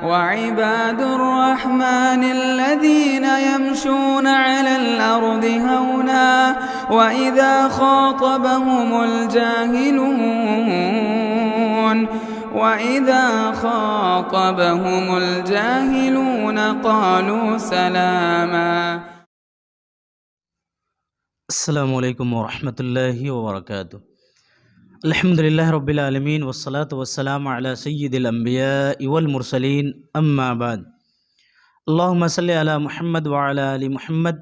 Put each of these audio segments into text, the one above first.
وعباد الرحمن الذين يمشون على الأرض هونا وإذا خاطبهم الجاهلون قالوا سلاما. السلام علیکم ورحمۃ اللہ وبرکاتہ. الحمد للہ رب العالمین والصلاة والسلام علی سید الانبیاء والمرسلین اما بعد. اللہم صلی علی محمد وعلی آل محمد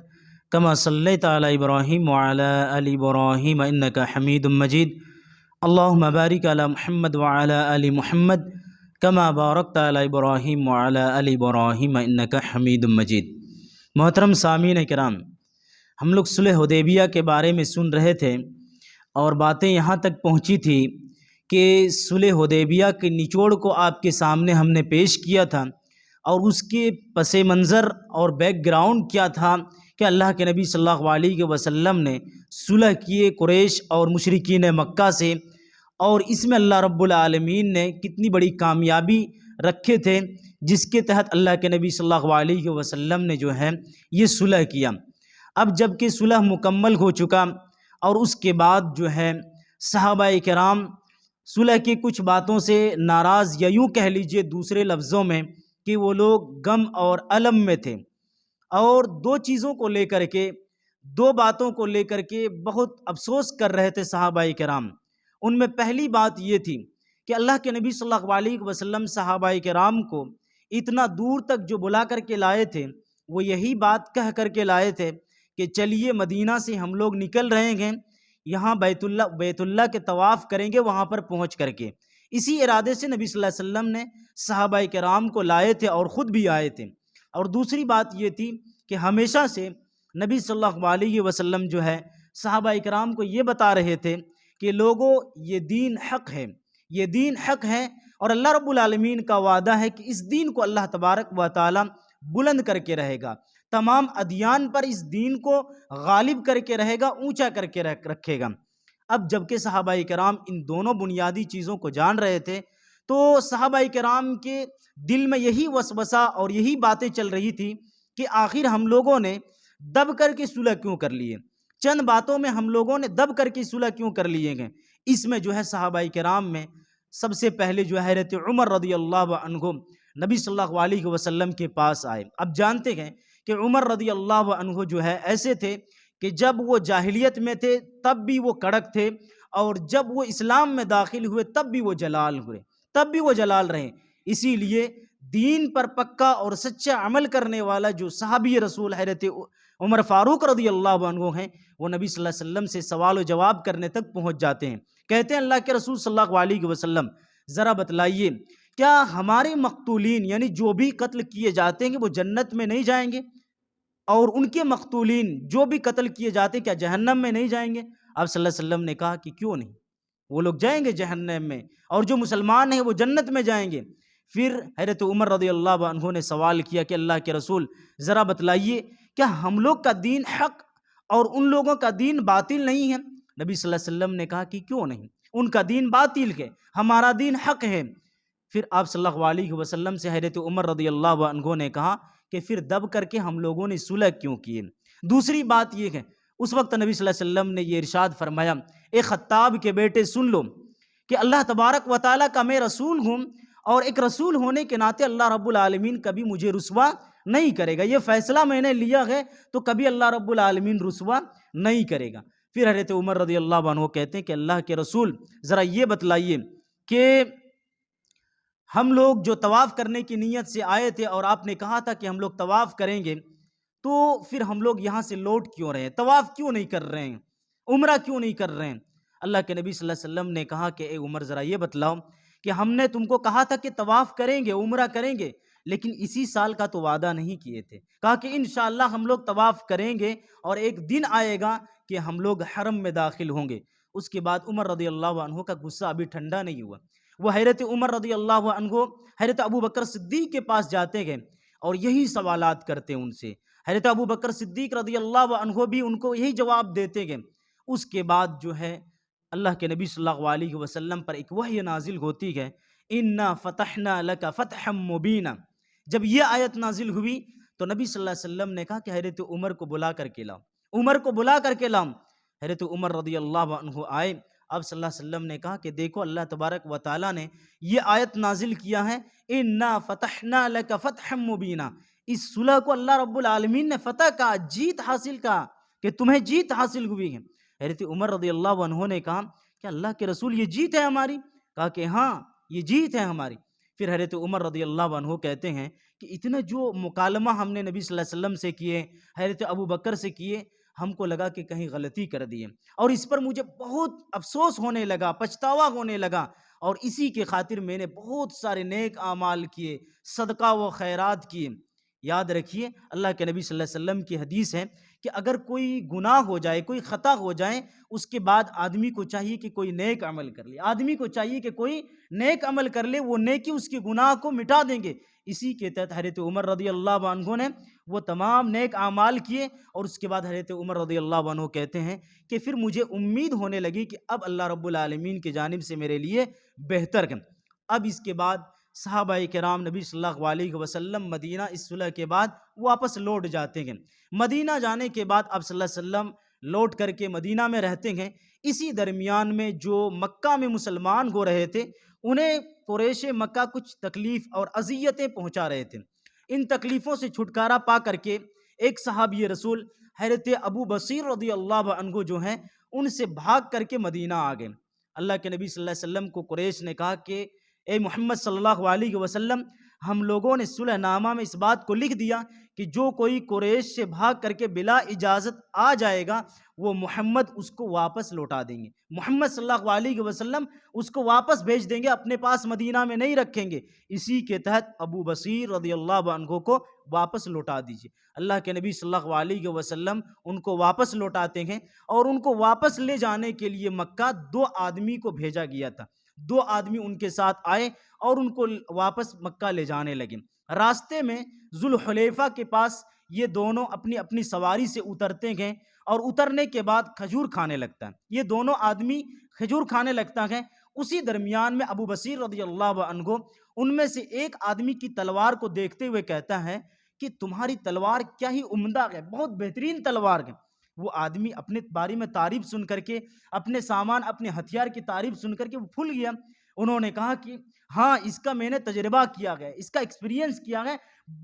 کما صلیت علی ابراہیم وعلی آل ابراہیم انک حمید مجید. اللہم بارک علی محمد وعلی آل محمد کما بارکت علی ابراہیم وعلی آل ابراہیم انک حمید مجید. محترم سامعین کرام، ہم لوگ صلح حدیبیہ کے بارے میں سن رہے تھے اور باتیں یہاں تک پہنچی تھی کہ صلح حدیبیہ کے نچوڑ کو آپ کے سامنے ہم نے پیش کیا تھا اور اس کے پس منظر اور بیک گراؤنڈ کیا تھا کہ اللہ کے نبی صلی اللہ علیہ وسلم نے صلح کیے قریش اور مشرکین مکہ سے، اور اس میں اللہ رب العالمین نے کتنی بڑی کامیابی رکھے تھے جس کے تحت اللہ کے نبی صلی اللہ علیہ وسلم نے جو ہے یہ صلح کیا. اب جب کہ صلح مکمل ہو چکا اور اس کے بعد جو ہے صحابہ کرام صلح کی کچھ باتوں سے ناراض، یا یوں کہہ لیجئے دوسرے لفظوں میں کہ وہ لوگ غم اور الم میں تھے، اور دو چیزوں کو لے کر کے، دو باتوں کو لے کر کے بہت افسوس کر رہے تھے صحابہ کرام. ان میں پہلی بات یہ تھی کہ اللہ کے نبی صلی اللہ علیہ وسلم صحابہ کرام کو اتنا دور تک جو بلا کر کے لائے تھے، وہ یہی بات کہہ کر کے لائے تھے کہ چلیے مدینہ سے ہم لوگ نکل رہے ہیں، یہاں بیت اللہ کے طواف کریں گے وہاں پر پہنچ کر کے. اسی ارادے سے نبی صلی اللہ علیہ وسلم نے صحابہ کرام کو لائے تھے اور خود بھی آئے تھے. اور دوسری بات یہ تھی کہ ہمیشہ سے نبی صلی اللہ علیہ وسلم جو ہے صحابہ کرام کو یہ بتا رہے تھے کہ لوگوں یہ دین حق ہے، یہ دین حق ہے، اور اللہ رب العالمین کا وعدہ ہے کہ اس دین کو اللہ تبارک و تعالی بلند کر کے رہے گا، تمام ادیان پر اس دین کو غالب کر کے رہے گا، اونچا کر کے رکھے گا. اب جب کہ صحابہ کرام ان دونوں بنیادی چیزوں کو جان رہے تھے تو صحابہ کرام کے دل میں یہی وسوسہ اور یہی باتیں چل رہی تھی کہ آخر ہم لوگوں نے دب کر کے صلح کیوں کر لیے، چند باتوں میں ہم لوگوں نے دب کر کے صلح کیوں کر لیے گئے. اس میں جو ہے صحابہ کرام میں سب سے پہلے جو ہے حضرت عمر رضی اللہ عنہ نبی صلی اللہ علیہ وسلم کے پاس آئے. اب جانتے ہیں کہ عمر رضی اللہ عنہ جو ہے ایسے تھے کہ جب وہ جاہلیت میں تھے تب بھی وہ کڑک تھے، اور جب وہ اسلام میں داخل ہوئے تب بھی وہ جلال ہوئے، تب بھی وہ جلال رہے. اسی لیے دین پر پکا اور سچا عمل کرنے والا جو صحابی رسول حضرت عمر فاروق رضی اللہ عنہ ہیں، وہ نبی صلی اللہ علیہ وسلم سے سوال و جواب کرنے تک پہنچ جاتے ہیں. کہتے ہیں اللہ کے رسول صلی اللہ علیہ وسلم ذرا بتلائیے کیا ہمارے مقتولین یعنی جو بھی قتل کیے جاتے ہیں وہ جنت میں نہیں جائیں گے، اور ان کے مقتولین جو بھی قتل کیے جاتے کیا جہنم میں نہیں جائیں گے؟ آپ صلی اللہ علیہ وسلم نے کہا کہ کیوں نہیں، وہ لوگ جائیں گے جہنم میں، اور جو مسلمان ہیں وہ جنت میں جائیں گے. پھر حضرت عمر رضی اللہ عنہ نے سوال کیا کہ اللہ کے رسول ذرا بتلائیے کیا ہم لوگ کا دین حق اور ان لوگوں کا دین باطل نہیں ہے؟ نبی صلی اللہ علیہ وسلم نے کہا کہ کیوں نہیں، ان کا دین باطل ہے، ہمارا دین حق ہے. پھر آپ صلی اللہ علیہ وسلم سے حضرت عمر رضی اللہ عنہ نے کہا کہ پھر دب کر کے ہم لوگوں نے صلح کیوں کیے؟ دوسری بات یہ ہے اس وقت نبی صلی اللہ علیہ وسلم نے یہ ارشاد فرمایا، اے خطاب کے بیٹے سن لو کہ اللہ تبارک و تعالیٰ کا میں رسول ہوں، اور ایک رسول ہونے کے ناطے اللہ رب العالمین کبھی مجھے رسوا نہیں کرے گا، یہ فیصلہ میں نے لیا ہے تو کبھی اللہ رب العالمین رسوا نہیں کرے گا. پھر حضرت عمر رضی اللہ عنہ کہتے ہیں کہ اللہ کے رسول ذرا یہ بتلائیے کہ ہم لوگ جو طواف کرنے کی نیت سے آئے تھے اور آپ نے کہا تھا کہ ہم لوگ طواف کریں گے، تو پھر ہم لوگ یہاں سے لوٹ کیوں رہے ہیں، طواف کیوں نہیں کر رہے ہیں، عمرہ کیوں نہیں کر رہے ہیں؟ اللہ کے نبی صلی اللہ علیہ وسلم نے کہا کہ اے عمر ذرا یہ بتلاؤ کہ ہم نے تم کو کہا تھا کہ طواف کریں گے، عمرہ کریں گے، لیکن اسی سال کا تو وعدہ نہیں کیے تھے. کہا کہ انشاءاللہ ہم لوگ طواف کریں گے اور ایک دن آئے گا کہ ہم لوگ حرم میں داخل ہوں گے. اس کے بعد عمر رضی اللہ عنہ کا غصہ ابھی ٹھنڈا نہیں ہوا، وہ حضرت عمر رضی اللہ عنہ حضرت ابو بکر صدیق کے پاس جاتے گئے اور یہی سوالات کرتے ان سے. حضرت ابو بکر صدیق رضی اللہ عنہ بھی ان کو یہی جواب دیتے گئے. اس کے بعد جو ہے اللہ کے نبی صلی اللہ علیہ وسلم پر ایک وحی نازل ہوتی ہے، اِنَّا فَتَحْنَا لَكَ فَتْحًا مُبِينًا. جب یہ آیت نازل ہوئی تو نبی صلی اللہ علیہ وسلم نے کہا کہ حضرت عمر کو بلا کر کے لاؤ، عمر کو بلا کر کے لاؤ۔ حضرت عمر رضی اللہ عنہ آئے، اب صلی اللہ علیہ وسلم نے کہا کہ دیکھو اللہ تبارک و تعالیٰ نے یہ آیت نازل کیا ہے، اِنَّا فَتَحْنَا لَكَ فَتْحًا مُبِينًا، اس صلح کو اللہ رب العالمین نے فتح کا، جیت حاصل کا، کہ تمہیں جیت حاصل ہوئی ہے۔ حضرت عمر رضی اللہ عنہ نے کہا کہ اللہ کے رسول یہ جیت ہے ہماری؟ کہا کہ ہاں یہ جیت ہے ہماری۔ پھر حضرت عمر رضی اللہ عنہ کہتے ہیں کہ اتنے جو مکالمہ ہم نے نبی صلی اللہ علیہ وسلم سے کیے، حضرت ابو بکر سے کیے، ہم کو لگا کہ کہیں غلطی کر دیے، اور اس پر مجھے بہت افسوس ہونے لگا، پچھتاوا ہونے لگا، اور اسی کے خاطر میں نے بہت سارے نیک اعمال کیے، صدقہ و خیرات کیے۔ یاد رکھیے اللہ کے نبی صلی اللہ علیہ وسلم کی حدیث ہے کہ اگر کوئی گناہ ہو جائے، کوئی خطا ہو جائے، اس کے بعد آدمی کو چاہیے کہ کوئی نیک عمل کر لے، آدمی کو چاہیے کہ کوئی نیک عمل کر لے، وہ نیکی اس کے گناہ کو مٹا دیں گے۔ اسی کے تحت حضرت عمر رضی اللہ عنہ نے وہ تمام نیک اعمال کیے، اور اس کے بعد حضرت عمر رضی اللہ عنہ کہتے ہیں کہ پھر مجھے امید ہونے لگی کہ اب اللہ رب العالمین کی جانب سے میرے لیے بہتر ہے۔ اب اس کے بعد صحابہ کرام نبی صلی اللہ علیہ وسلم مدینہ اس صلح کے بعد واپس لوٹ جاتے ہیں۔ مدینہ جانے کے بعد آپ صلی اللہ علیہ وسلم لوٹ کر کے مدینہ میں رہتے ہیں۔ اسی درمیان میں جو مکہ میں مسلمان ہو رہے تھے، انہیں قریش مکہ کچھ تکلیف اور اذیتیں پہنچا رہے تھے۔ ان تکلیفوں سے چھٹکارا پا کر کے ایک صحابی رسول حضرت ابو بصیر رضی اللہ عنہ جو ہیں، ان سے بھاگ کر کے مدینہ آ گئے۔ اللہ کے نبی صلی اللہ علیہ وسلم کو قریش نے کہا کہ اے محمد صلی اللہ علیہ وسلم، ہم لوگوں نے صلح نامہ میں اس بات کو لکھ دیا کہ جو کوئی قریش سے بھاگ کر کے بلا اجازت آ جائے گا، وہ محمد اس کو واپس لوٹا دیں گے، محمد صلی اللہ علیہ وسلم اس کو واپس بھیج دیں گے، اپنے پاس مدینہ میں نہیں رکھیں گے۔ اسی کے تحت ابو بصیر رضی اللہ عنہ کو واپس لوٹا دیجیے۔ اللہ کے نبی صلی اللہ علیہ وسلم ان کو واپس لوٹاتے ہیں، اور ان کو واپس لے جانے کے لیے مکہ 2 آدمی کو بھیجا گیا تھا۔ 2 آدمی ان کے ساتھ آئے اور ان کو واپس مکہ لے جانے لگے۔ راستے میں ذوالحلیفہ کے پاس یہ دونوں اپنی اپنی سواری سے اترتے گئے، اور اترنے کے بعد کھجور کھانے لگتا ہے، یہ دونوں آدمی کھجور کھانے لگتا ہے۔ اسی درمیان میں ابو بصیر رضی اللہ عنہ ان میں سے ایک آدمی کی تلوار کو دیکھتے ہوئے کہتا ہے کہ تمہاری تلوار کیا ہی عمدہ ہے، بہت بہترین تلوار ہے۔ وہ آدمی اپنے بارے میں تعریف سن کر کے، اپنے سامان، اپنے ہتھیار کی تعریف سن کر کے وہ پھول گیا۔ انہوں نے کہا کہ ہاں اس کا میں نے تجربہ کیا ہے، اس کا ایکسپیرینس کیا ہے،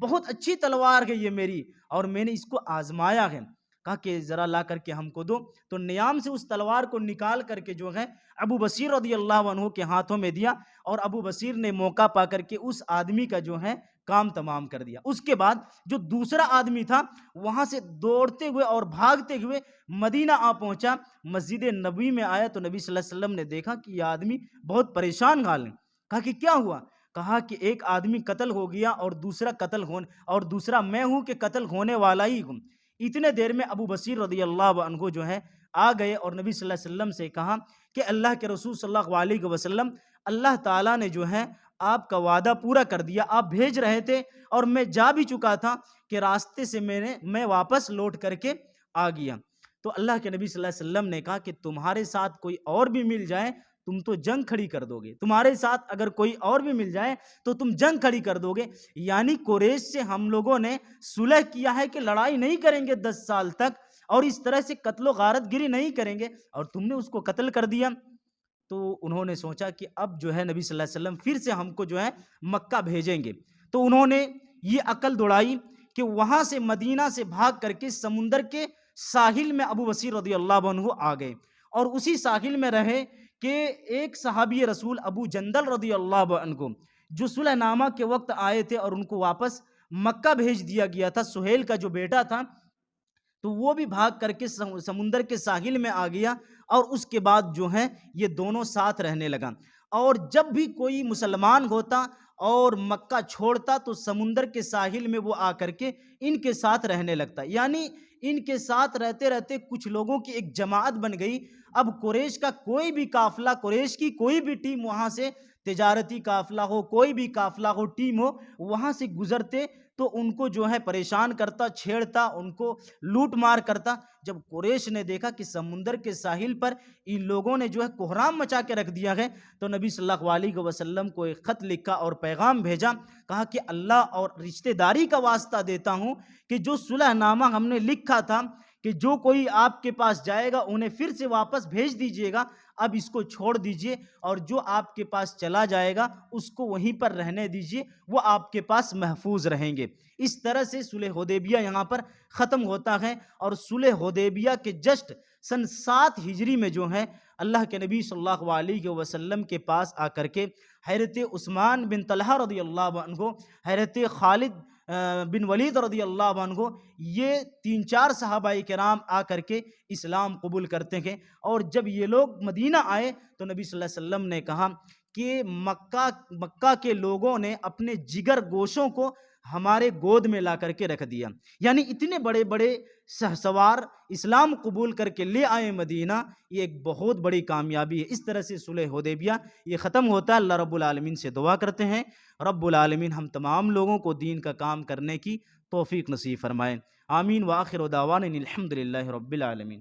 بہت اچھی تلوار ہے یہ میری، اور میں نے اس کو آزمایا ہے۔ کہا کہ ذرا لا کر کے ہم کو دو، تو نیام سے اس تلوار کو نکال کر کے جو ہے ابو بصیر رضی اللہ عنہ کے ہاتھوں میں دیا، اور ابو بصیر نے موقع پا کر کے اس آدمی کا جو ہے کام تمام کر دیا۔ اس کے بعد جو دوسرا آدمی تھا وہاں سے دوڑتے ہوئے اور بھاگتے ہوئے مدینہ آ پہنچا، مسجد نبوی میں آیا تو نبی صلی اللہ علیہ وسلم نے دیکھا کہ یہ آدمی بہت پریشان حال ہے۔ کہا کہ کیا ہوا؟ کہا کہ ایک آدمی قتل ہو گیا، اور دوسرا میں ہوں کہ قتل ہونے والا ہی ہوں۔ اتنے دیر میں ابو بصیر رضی اللہ عنہ جو ہے آ گئے، اور نبی صلی اللہ علیہ وسلم سے کہا کہ اللہ کے رسول صلی اللہ علیہ وسلم، اللہ تعالیٰ نے جو ہے آپ کا وعدہ پورا کر دیا، آپ بھیج رہے تھے اور میں جا بھی چکا تھا کہ راستے سے میں واپس لوٹ کر کے آ گیا۔ تو اللہ کے نبی صلی اللہ علیہ وسلم نے کہا کہ تمہارے ساتھ کوئی اور بھی مل جائے تم تو جنگ کھڑی کر دو گے، تمہارے ساتھ اگر کوئی اور بھی مل جائے تو تم جنگ کھڑی کر دو گے۔ یعنی قریش سے ہم لوگوں نے صلح کیا ہے کہ لڑائی نہیں کریں گے 10 سال تک، اور اس طرح سے قتل و غارت گری نہیں کریں گے، اور تم نے اس کو قتل کر دیا۔ تو انہوں نے سوچا کہ اب جو ہے نبی صلی اللہ علیہ وسلم پھر سے ہم کو جو ہے مکہ بھیجیں گے۔ تو انہوں نے یہ عقل دوڑائی کہ وہاں سے مدینہ سے بھاگ کر کے سمندر کے ساحل میں ابو بصیر رضی اللہ عنہ آ گئے، اور اسی ساحل میں رہے کہ ایک صحابی رسول ابو جندل رضی اللہ عنہ جو صلح نامہ کے وقت آئے تھے اور ان کو واپس مکہ بھیج دیا گیا تھا، سہیل کا جو بیٹا تھا، تو وہ بھی بھاگ کر کے سمندر کے ساحل میں آ گیا، اور اس کے بعد جو ہے یہ دونوں ساتھ رہنے لگا۔ اور جب بھی کوئی مسلمان ہوتا اور مکہ چھوڑتا تو سمندر کے ساحل میں وہ آ کر کے ان کے ساتھ رہنے لگتا، یعنی ان کے ساتھ رہتے رہتے کچھ لوگوں کی ایک جماعت بن گئی۔ اب قریش کا کوئی بھی قافلہ، قریش کی کوئی بھی ٹیم وہاں سے، تجارتی قافلہ ہو، کوئی بھی قافلہ ہو، ٹیم ہو، وہاں سے گزرتے تو ان کو جو ہے پریشان کرتا، چھیڑتا، ان کو لوٹ مار کرتا۔ جب قریش نے دیکھا کہ سمندر کے ساحل پر ان لوگوں نے جو ہے کوہرام مچا کے رکھ دیا ہے، تو نبی صلی اللہ علیہ وسلم کو ایک خط لکھا اور پیغام بھیجا، کہا کہ اللہ اور رشتہ داری کا واسطہ دیتا ہوں کہ جو صلح نامہ ہم نے لکھا تھا کہ جو کوئی آپ کے پاس جائے گا انہیں پھر سے واپس بھیج دیجئے گا، اب اس کو چھوڑ دیجئے، اور جو آپ کے پاس چلا جائے گا اس کو وہیں پر رہنے دیجئے، وہ آپ کے پاس محفوظ رہیں گے۔ اس طرح سے صلح حدیبیہ یہاں پر ختم ہوتا ہے، اور صلح حدیبیہ کے جسٹ سن 7 ہجری میں جو ہے اللہ کے نبی صلی اللہ علیہ وسلم کے پاس آ کر کے حضرت عثمان بن طلحہ رضی اللہ عنہ، حضرت خالد بن ولید رضی اللہ عنہ، یہ 3-4 صحابہ کرام آ کر کے اسلام قبول کرتے ہیں۔ اور جب یہ لوگ مدینہ آئے تو نبی صلی اللہ علیہ وسلم نے کہا کہ مکہ کے لوگوں نے اپنے جگر گوشوں کو ہمارے گود میں لا کر کے رکھ دیا، یعنی اتنے بڑے بڑے شہسوار اسلام قبول کر کے لے آئے مدینہ، یہ ایک بہت بڑی کامیابی ہے۔ اس طرح سے صلح حدیبیہ یہ ختم ہوتا ہے۔ اللہ رب العالمین سے دعا کرتے ہیں رب العالمین ہم تمام لوگوں کو دین کا کام کرنے کی توفیق نصیب فرمائیں۔ آمین۔ وآخر دعوانا الحمد للہ رب العالمین۔